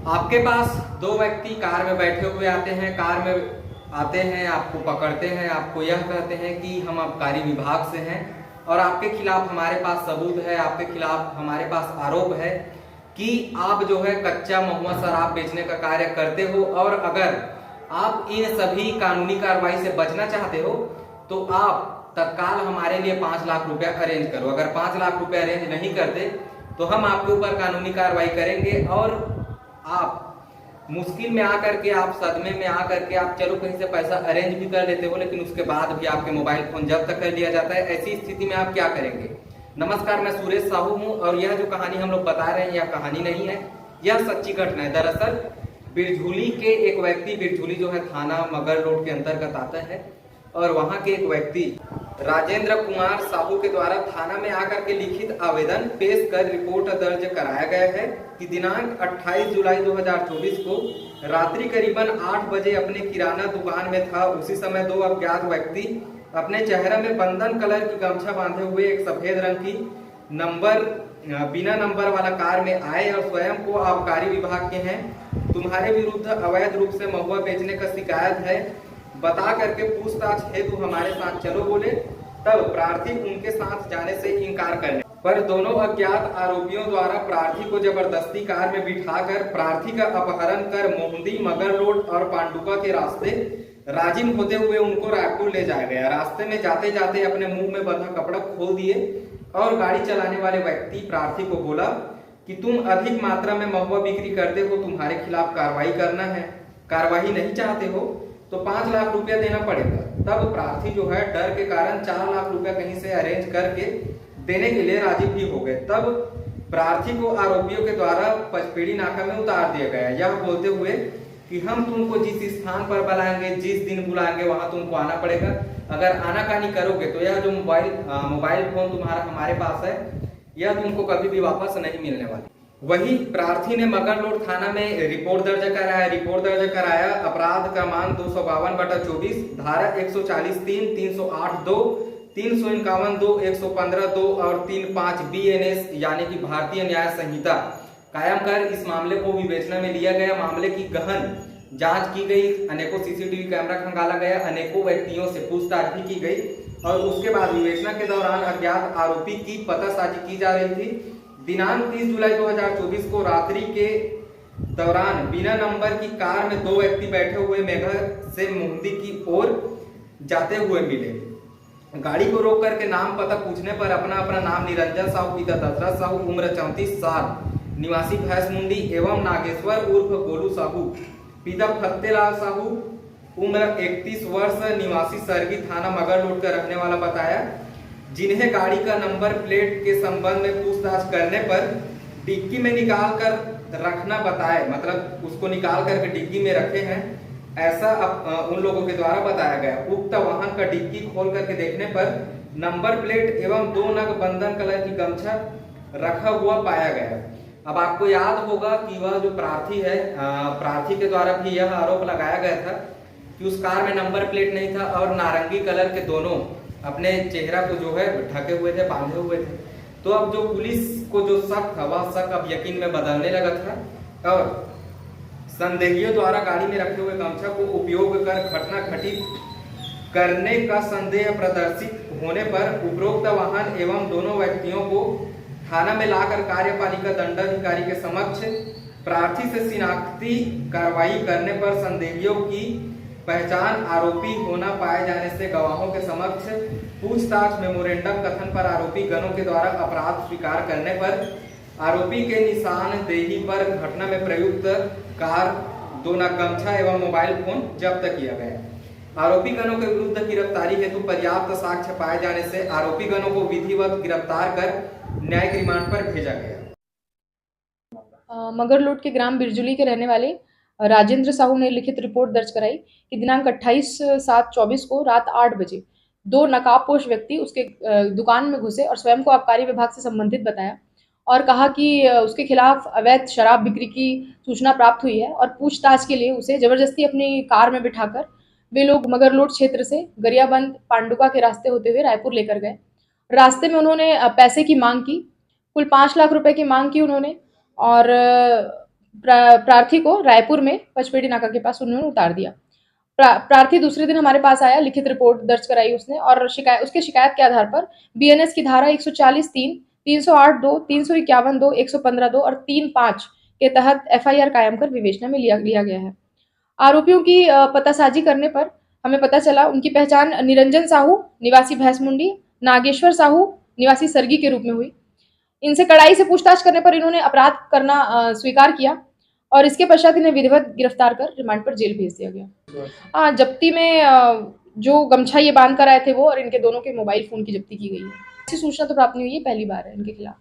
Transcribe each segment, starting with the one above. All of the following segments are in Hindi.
आपके पास दो व्यक्ति कार में बैठे हुए आते हैं, कार में आते हैं, आपको पकड़ते हैं, आपको यह कहते हैं कि हम आबकारी विभाग से हैं और आपके खिलाफ हमारे पास सबूत है, आपके खिलाफ हमारे पास आरोप है कि आप जो है कच्चा महुआ शराब बेचने का कार्य करते हो और अगर आप इन सभी कानूनी कार्रवाई से बचना चाहते हो तो आप तत्काल हमारे लिए 5 लाख रुपया अरेंज करो। अगर 5 लाख रुपया अरेंज नहीं करते तो हम आपके ऊपर कानूनी कार्रवाई करेंगे और आप मुश्किल में आकर के, आप सदमे में आकर के आप चलो कहीं से पैसा अरेंज भी कर लेते हो लेकिन उसके बाद भी आपके मोबाइल फोन जब्त कर लिया जाता है। ऐसी स्थिति में आप क्या करेंगे? नमस्कार, मैं सुरेश साहू हूं और यह जो कहानी हम लोग बता रहे हैं यह कहानी नहीं है, यह सच्ची घटना है। दरअसल बिरझुली के एक व्यक्ति, बिरझुली जो है थाना मगर रोड के अंतर्गत आता है और वहां के एक व्यक्ति राजेंद्र कुमार साहू के द्वारा थाना में आकर के लिखित आवेदन पेश कर रिपोर्ट दर्ज कराया गया है कि दिनांक 28 जुलाई 2024 को रात्रि करीबन 8 बजे अपने किराना दुकान में था। उसी समय दो अज्ञात व्यक्ति अपने चेहरे में बंधन कलर की गमछा बांधे हुए एक सफेद रंग की बिना नंबर वाला कार में आए और स्वयं को आबकारी विभाग के हैं, तुम्हारे विरुद्ध अवैध रूप से महुआ बेचने का शिकायत है, बता करके पूछताछ हेतु हमारे साथ चलो बोले। तब प्रार्थी उनके साथ जाने से इनकार करने पर दोनों अज्ञात आरोपियों द्वारा प्रार्थी को जबरदस्ती कार में बिठाकर प्रार्थी का अपहरण कर मोहंदी, मगर रोड और पांडुका के रास्ते राजिम होते हुए उनको रायपुर ले जाया गया। रास्ते में जाते जाते अपने मुंह में बंधा कपड़ा खोल दिए और गाड़ी चलाने वाले व्यक्ति प्रार्थी को बोला कि तुम अधिक मात्रा में महुआ बिक्री करते हो, तुम्हारे खिलाफ कार्रवाई करना है, कार्रवाई नहीं चाहते हो तो 5 लाख रुपया देना पड़ेगा। तब प्रार्थी जो है डर के कारण 4 लाख रुपया कहीं से अरेंज करके देने के लिए राजी भी हो गए। तब प्रार्थी को आरोपियों के द्वारा पचपेड़ी नाका में उतार दिया गया, यह बोलते हुए कि हम तुमको जिस स्थान पर बुलाएंगे, जिस दिन बुलाएंगे वहां तुमको आना पड़ेगा। अगर आनाकानी करोगे तो यह जो मोबाइल फोन तुम्हारा हमारे पास है यह तुमको कभी भी वापस नहीं मिलने वाली। वही प्रार्थी ने मगर रोड थाना में रिपोर्ट दर्ज कराया। अपराध क्रमांक 252/24, धारा 140(3), 308(2), 351(2), 115(2) और 35 BNS यानी कि भारतीय न्याय संहिता कायम कर इस मामले को विवेचना में लिया गया। मामले की गहन जांच की गई, अनेकों सीसीटीवी कैमरा खंगाला गया, अनेकों व्यक्तियों से पूछताछ भी की गई और उसके बाद विवेचना के दौरान अज्ञात आरोपी की पतासाजी की जा रही थी। दिनांक 30 जुलाई 2024 को रात्रि के दौरान बिना नंबर की कार में दो व्यक्ति बैठे हुए मेघर से मोहंदी की ओर जाते हुए मिले। गाड़ी को रोक करके नाम पता पूछने पर अपना नाम निरंजन साहू पिता दशरथ साहू उम्र 34 साल निवासी भैंस मुंडी एवं नागेश्वर उर्फ गोलू साहू पिता फत्तेलाल साहू उम्र 31 वर्ष निवासी सरगी थाना मगर रोड का रहने वाला बताया, जिन्हें गाड़ी का नंबर प्लेट के संबंध में पूछताछ करने पर डिग्गी में निकाल कर रखना बताया, मतलब उसको निकाल करके डिग्गी में रखे हैं, ऐसा उन लोगों के द्वारा बताया गया। उक्त वाहन का डिग्गी खोल करके देखने पर नंबर प्लेट एवं 2 नग बंधन कलर की गमछा रखा हुआ पाया गया। अब आपको याद होगा कि वह जो प्रार्थी है, प्रार्थी के द्वारा भी यह आरोप लगाया गया था कि उस कार में नंबर प्लेट नहीं था और नारंगी कलर के दोनों अपने चेहरा को जो है ढके हुए थे, बांधे हुए थे। तो अब जो पुलिस को जो शक था वह शक अब यकीन में बदलने लगा था और संदेहियों द्वारा गाड़ी में रखे हुए गमछा को उपयोग कर घटना घटित करने का संदेह प्रदर्शित होने पर उपरोक्त वाहन एवं दोनों व्यक्तियों को थाना में लाकर कार्यपालिका दंडाधिकारी के समक्ष प्रार्थी से शिनाख्ती कार्रवाई करने पर संदेहियों की पहचान आरोपी होना पाए जाने से गवाहों के समक्ष पूछताछ मेमोरेंडम कथन पर आरोपी गणों के द्वारा अपराध स्वीकार करने पर आरोपी के निशानदेही पर घटना में प्रयुक्त कार, 2 नग गमछा एवं मोबाइल फोन जब्त किया गया। आरोपी गणों के विरुद्ध गिरफ्तारी हेतु पर्याप्त साक्ष्य पाए जाने से आरोपी गणों को विधिवत गिरफ्तार कर न्यायिक रिमांड पर भेजा गया। मगर रोड के ग्राम बिरजुली के रहने वाले राजेंद्र साहू ने लिखित रिपोर्ट दर्ज कराई कि दिनांक 28/7/24 को रात 8 बजे 2 नकाबपोश व्यक्ति उसके दुकान में घुसे और स्वयं को आबकारी विभाग से संबंधित बताया और कहा कि उसके खिलाफ अवैध शराब बिक्री की सूचना प्राप्त हुई है और पूछताछ के लिए उसे जबरदस्ती अपनी कार में बिठाकर वे लोग मगर रोड क्षेत्र से गरियाबंद पांडुका के रास्ते होते हुए रायपुर लेकर गए। रास्ते में उन्होंने पैसे की मांग की, कुल 5 लाख रुपए की मांग की उन्होंने और प्रार्थी को रायपुर में पचपेड़ी नाका के पास उन्होंने उतार दिया। प्रार्थी दूसरे दिन हमारे पास आया, लिखित रिपोर्ट दर्ज कराई उसने और उसके शिकायत के आधार पर बीएनएस की धारा 140(3), 308(2), 351(2), 115(2) और 3(5) के तहत एफआईआर कायम कर विवेचना में लिया गया है। आरोपियों की पतासाजी करने पर हमें पता चला उनकी पहचान निरंजन साहू निवासी भैंसमुंडी, नागेश्वर साहू निवासी सरगी के रूप में हुई। इनसे कड़ाई से पूछताछ करने पर इन्होंने अपराध करना स्वीकार किया और इसके पश्चात इन्हें विधिवत गिरफ्तार कर रिमांड पर जेल भेज दिया गया। जब्ती में जो गमछा ये बांध कर आए थे वो और इनके दोनों के मोबाइल फोन की जब्ती की गई है। ऐसी सूचना तो प्राप्त नहीं हुई है, पहली बार है इनके खिलाफ।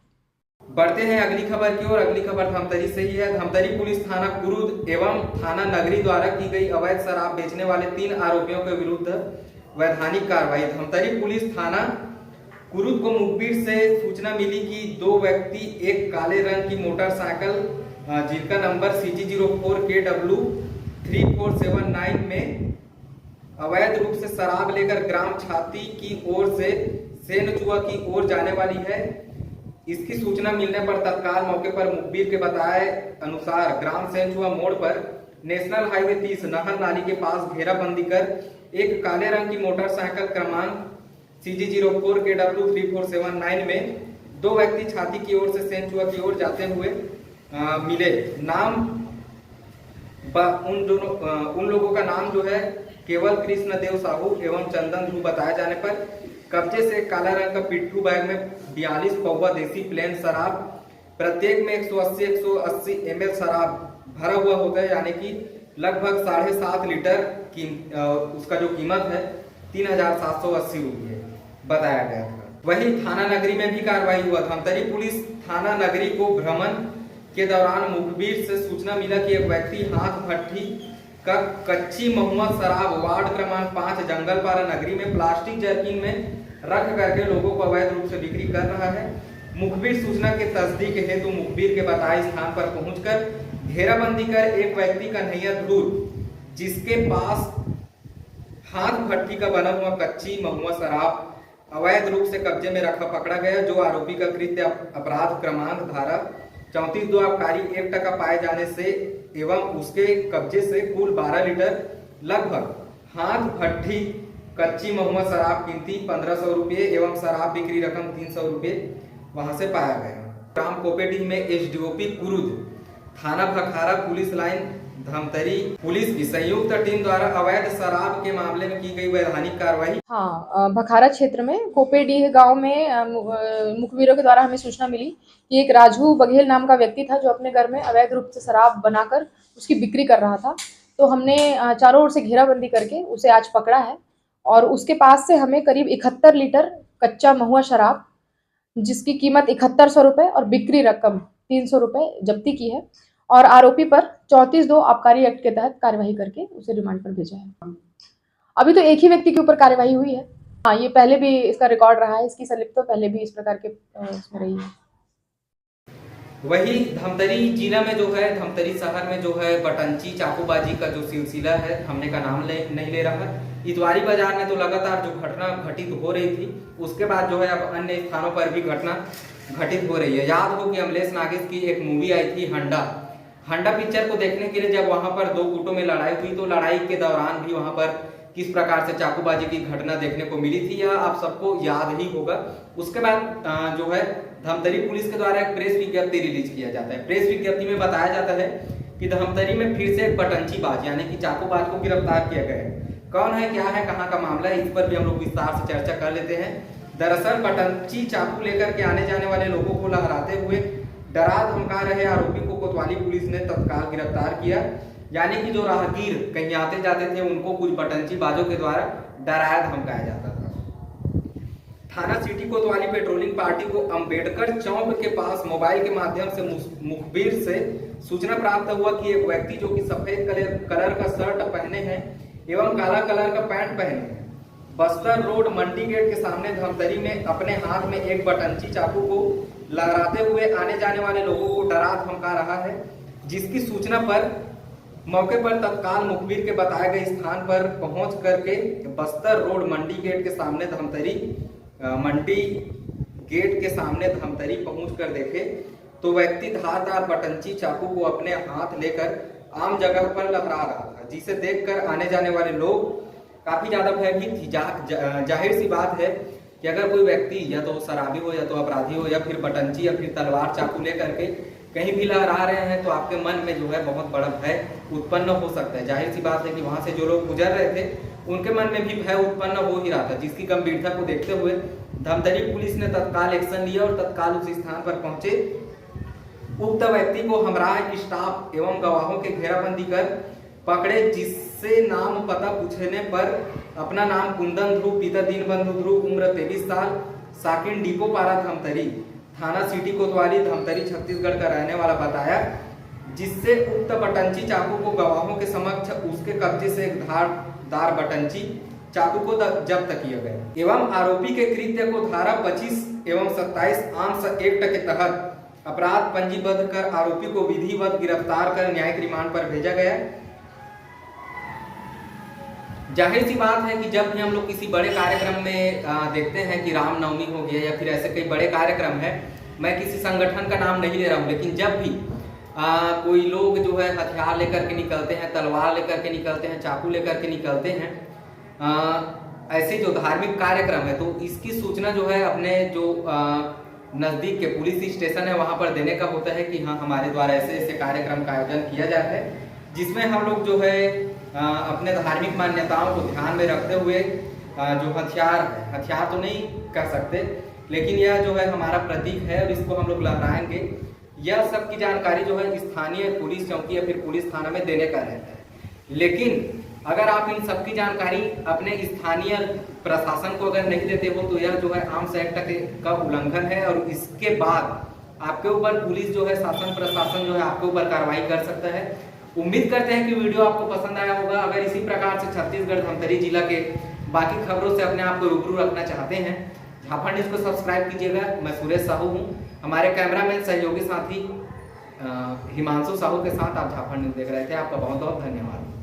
बढ़ते हैं अगली खबर की ओर। अगली खबर धमतरी से ही है। धमतरी पुलिस थाना कुरुद एवं थाना नगरी द्वारा की गई अवैध शराब बेचने वाले 3 आरोपियों के विरुद्ध वैधानिक कार्रवाई। धमतरी पुलिस थाना कुरुद को मुखबिर से सूचना मिली कि 2 व्यक्ति एक काले रंग की मोटरसाइकिल जिनका नंबर CG04KW 3479 में अवैध रूप से शराब लेकर ग्राम छाती की ओर से सेनचुआ की ओर जाने वाली है। इसकी सूचना मिलने पर तत्काल मौके पर मुखबिर के बताए अनुसार ग्राम सेनचुआ मोड़ पर नेशनल हाईवे 30 नहर नाली के पास घेराबंदी कर एक काले रंग की मोटरसाइकिल क्रमांक CG04KW 3479 में 2 व्यक्ति छाती की ओर से सेनचुआ की ओर जाते हुए मिले। उन लोगों का नाम जो है केवल कृष्ण देव साहू एवं चंदन ध्रुव बताए जाने पर कब्जे से काला रंग का पिट्ठू बैग में 42 पौवा देसी प्लेन शराब, प्रत्येक में 180 ml शराब भरा हुआ होता है, यानी कि लगभग 7.5 लीटर की उसका जो कीमत है 3,780 रुपये बताया गया था। वहीं थाना नगरी में भी कार्रवाई हुआ। धमतरी पुलिस थाना नगरी को भ्रमण के दौरान मुखबिर से सूचना मिला कि एक व्यक्ति हाथ भट्टी का कच्ची महुआ शराब वार्ड क्रमांक 5 जंगलपारा नगरी में प्लास्टिक जर्किन में रख करके लोगों को अवैध रूप से बिक्री कर रहा है। मुखबिर सूचना के तस्दीक हेतु मुखबिर के बताए स्थान पर पहुंचकर घेराबंदी कर एक व्यक्ति कन्हैया ध्रुव जिसके पास हाथ भट्टी का बना हुआ कच्ची महुआ शराब अवैध रूप से कब्जे में रखा पकड़ा गया, जो आरोपी का कृत्य अपराध क्रमांक धारा 34(2) आबकारी एक्ट का पाए जाने से एवं उसके कब्जे से कुल 12 लीटर लगभग हाथ भट्टी कच्ची महुआ शराब कीमती 1500 रुपये एवं शराब बिक्री रकम 300 रुपये वहां से पाया गया। ग्राम कोपेडीह में एसडीओपी कुरुद, थाना Bhakhara police line Dhamtari police की संयुक्त टीम द्वारा अवैध शराब के मामले में की गई वैधानिक कार्रवाई। भखारा क्षेत्र में कोपेडीह गांव में मुखबिरों के द्वारा हमें सूचना मिली कि एक राजू बघेल नाम का व्यक्ति था जो अपने घर में अवैध रूप से शराब बनाकर उसकी बिक्री कर रहा था। तो हमने चारों ओर से घेराबंदी करके उसे आज पकड़ा है और उसके पास से हमें करीब 71 लीटर कच्चा महुआ शराब जिसकी कीमत 7100 रुपये और बिक्री रकम 300 रुपये जब्ती की है और आरोपी पर 34(2) आबकारी एक्ट के तहत कार्यवाही करके उसे रिमांड पर भेजा है। अभी तो एक ही व्यक्ति के ऊपर कार्यवाही हुई है। ये पहले भी इसका रिकॉर्ड रहा है, इसकी संलिप्त तो पहले भी इस प्रकार के इसमें रही है। वही धमतरी जिला में जो है, धमतरी शहर में जो है बटंची चाकूबाजी का जो सिलसिला है, हमने का नाम नहीं ले रहा। इतवारी बाजार में तो लगातार जो घटना घटित हो रही थी, उसके बाद जो है अब अन्य स्थानों पर भी घटना घटित हो रही है। याद हो कि अमलेश नागेश की एक मूवी आई थी हंडा पिक्चर को देखने के लिए जब वहां पर 2 गुटों में लड़ाई हुई तो लड़ाई के दौरान भी वहां पर किस प्रकार से चाकूबाजी की घटना देखने को मिली थी, यह आप सबको याद ही होगा। उसके बाद जो है धमतरी पुलिस के द्वारा एक प्रेस विज्ञप्ति रिलीज किया जाता है। प्रेस विज्ञप्ति में बताया जाता है कि धमतरी में फिर से एक बटंचीबाज यानी कि चाकूबाज को गिरफ्तार किया गया है। कौन है, क्या है, कहाँ का मामला है, इस पर भी हम लोग विस्तार से चर्चा कर लेते हैं। दरअसल बटंची चाकू लेकर के आने जाने वाले लोगों को लहराते हुए डरा धमका रहे आरोपी को कोतवाली पुलिस ने तत्काल गिरफ्तार किया। यानी कि जो राहगीर कहीं आते जाते थे उनको कुछ बटंची बाजों के द्वारा डराया धमकाया जाता था। थाना सिटी कोतवाली पेट्रोलिंग पार्टी को अंबेडकर चौक के पास मोबाइल के माध्यम से मुखबिर से सूचना प्राप्त हुआ कि एक व्यक्ति जो कि सफेद कलर का शर्ट पहने हैं एवं काला कलर का पैंट पहने हैं, बस्तर रोड मंडी गेट के सामने धमतरी में अपने हाथ में एक बटंची चाकू को लहराते हुए आने जाने वाले लोगों को डरा धमका रहा है। जिसकी सूचना पर मौके पर तत्काल मुखबिर के बताए गए स्थान पर पहुंच करके बस्तर रोड मंडी गेट के सामने धमतरी मंडी गेट के सामने धमतरी पहुंच कर देखे तो व्यक्ति धारदार बटंची चाकू को अपने हाथ लेकर आम जगह पर लहरा रहा था, जिसे देखकर आने जाने वाले लोग काफी ज्यादा भयभीत थी। जाहिर सी बात है कि अगर कोई व्यक्ति या तो शराबी हो या तो अपराधी हो या फिर बटंची या फिर तलवार चाकू लेकर के कहीं भी लहरा रहे हैं तो आपके मन में जो है बहुत बड़ा भय उत्पन्न हो सकता है। जाहिर सी बात है कि वहां से जो लोग गुजर रहे थे उनके मन में भी भय उत्पन्न हो ही रहा था, जिसकी गंभीरता को देखते हुए धमतरी पुलिस ने तत्काल एक्शन लिया और तत्काल उस स्थान पर पहुंचे उक्त व्यक्ति को हमराह स्टाफ एवं गवाहों के घेराबंदी कर पकड़े, जिससे नाम पता पूछने पर अपना नाम कुंदन ध्रुव पिता दीनबंधु ध्रुव उम्र 23 साल साकिन डिपो पारा धमतरी थाना सिटी कोतवाली धमतरी छत्तीसगढ़ का रहने वाला बताया, जिससे उक्त बटंची चाकू को गवाहों के समक्ष उसके कब्जे से एक धारदार बटंची चाकू को जब्त किया गया एवं आरोपी के कृत्य को धारा 25 एवं 27 आर्म्स एक्ट के तहत अपराध पंजीबद्ध कर आरोपी को विधिवत गिरफ्तार कर न्यायिक रिमांड पर भेजा गया। जाहिर सी बात है कि जब भी हम लोग किसी बड़े कार्यक्रम में देखते हैं कि रामनवमी हो गया या फिर ऐसे कई बड़े कार्यक्रम है, मैं किसी संगठन का नाम नहीं ले रहा हूँ, लेकिन जब भी कोई लोग जो है हथियार लेकर के निकलते हैं, तलवार लेकर के निकलते हैं, चाकू लेकर के निकलते हैं, ऐसे जो धार्मिक कार्यक्रम है, तो इसकी सूचना जो है अपने जो नजदीक के पुलिस स्टेशन है वहां पर देने का होता है कि हाँ हमारे द्वारा ऐसे ऐसे कार्यक्रम का आयोजन किया जाता है, जिसमें हम लोग जो है अपने धार्मिक मान्यताओं को ध्यान में रखते हुए जो हथियार तो नहीं कह सकते, लेकिन यह जो है हमारा प्रतीक है और इसको हम लोग लहराएंगे। यह सब की जानकारी जो है स्थानीय पुलिस चौकी या फिर पुलिस थाना में देने का रहता है। लेकिन अगर आप इन सब की जानकारी अपने स्थानीय प्रशासन को अगर नहीं देते हो तो यह जो है आर्म्स एक्ट का उल्लंघन है और इसके बाद आपके ऊपर पुलिस जो है शासन प्रशासन जो है आपके ऊपर कार्रवाई कर सकता है। उम्मीद करते हैं कि वीडियो आपको पसंद आया होगा। अगर इसी प्रकार से छत्तीसगढ़ धमतरी जिला के बाकी खबरों से अपने आप को रूबरू रखना चाहते हैं, झापड़ न्यूज को सब्सक्राइब कीजिएगा। मैं सुरेश साहू हूँ, हमारे कैमरामैन सहयोगी साथी हिमांशु साहू के साथ आप झापड़ न्यूज देख रहे थे। आपका बहुत बहुत धन्यवाद।